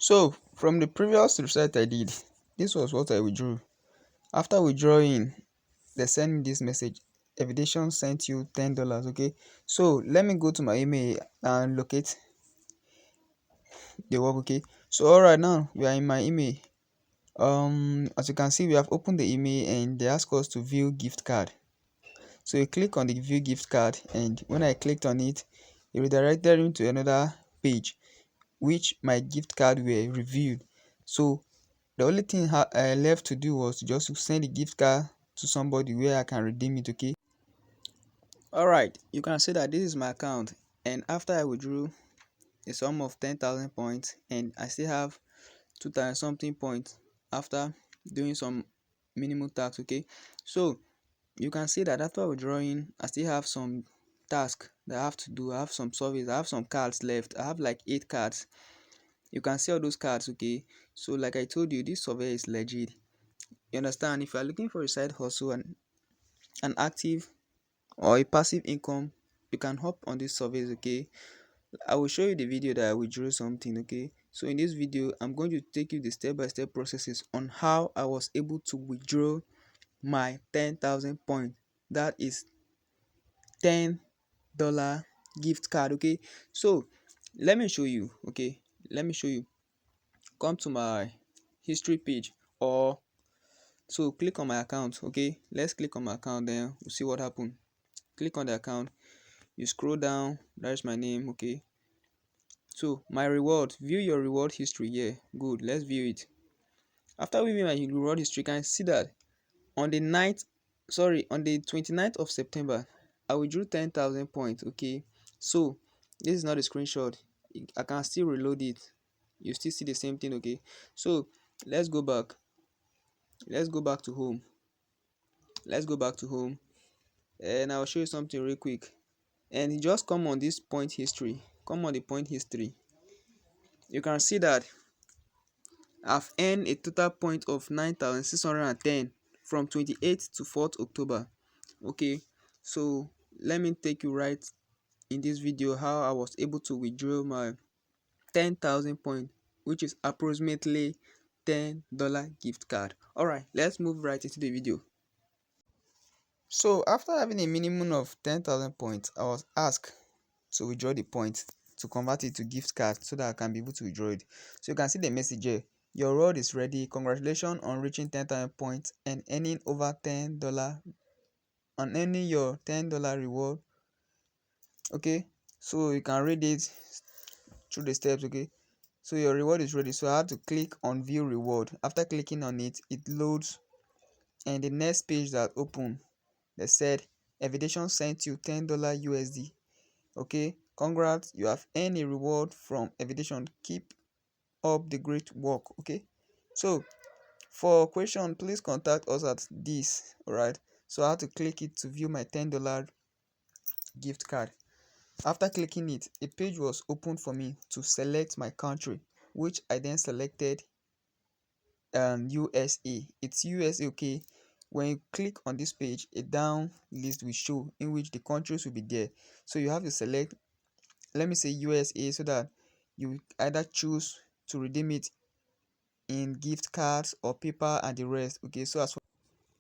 So from the previous research I did, this was what I withdrew. After withdrawing, they sent me this message: evidation sent you $10. Okay, so let me go to my email and locate the work. Okay, so all right, now we are in my email. As you can see, we have opened the email and they ask us to view gift card. So you click on the view gift card, and when I clicked on it, it redirected me to another page which my gift card were reviewed. So the only thing I left to do was just to send the gift card to somebody where I can redeem it. Okay, all right, you can see that this is my account, and after I withdrew a sum of 10,000 points, and I still have 2,000 something points after doing some minimum tax. Okay, so you can see that after withdrawing, I still have some tasks that I have to do. I have some surveys, I have some cards left. I have like 8 cards. You can see all those cards. Okay, so like I told you, this survey is legit. You understand? If you are looking for a side hustle and an active or a passive income, you can hop on these surveys. Okay, I will show you the video that I withdrew something. Okay, so in this video I'm going to take you the step-by-step processes on how I was able to withdraw my 10,000 points. That is $10 gift card. Okay, so let me show you. Okay, let me show you. Come to my history page, or so click on my account. Okay, let's click on my account, then we'll see what happened. Click on the account, you scroll down, there's my name. Okay, so my reward, view your reward history here. Good, let's view it. After viewing my reward history, you can see that on the 9th, sorry, on the 29th of September, I withdrew 10,000 points. Okay, so this is not a screenshot. I can still reload it. You still see the same thing. Okay, so let's go back. Let's go back to home. Let's go back to home, and I'll show you something real quick. And you just come on this point history. Come on the point history. You can see that I've earned a total point of 9,610 from 28th to 4th October. Okay, so let me take you right in this video how I was able to withdraw my 10,000 points, which is approximately $10 gift card. Alright, let's move right into the video. So after having a minimum of 10,000 points, I was asked to withdraw the points to convert it to gift card so that I can be able to withdraw it. So you can see the message here: your reward is ready. Congratulations on reaching 10,000 points and earning over $10 on earning your $10 reward. Okay, so you can read it through the steps. Okay, so your reward is ready. So I had to click on view reward. After clicking on it, it loads, and the next page that opened, they said evidation sent you $10 USD. Okay, congrats, you have earned a reward from evidation. Keep up the great work. Okay, so for question, please contact us at this. All right, so I had to click it to view my $10 gift card. After clicking it, a page was opened for me to select my country, which I then selected USA. It's USA. Okay, when you click on this page, a down list will show in which the countries will be there. So you have to select, let me say USA, so that you either choose to redeem it in gift cards or paper and the rest. Okay, so as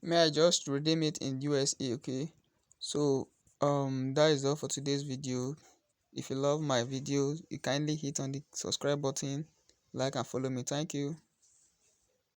may I just redeem it in USA. Okay, so that is all for today's video. If you love my videos, you kindly hit on the subscribe button, like and follow me. Thank you.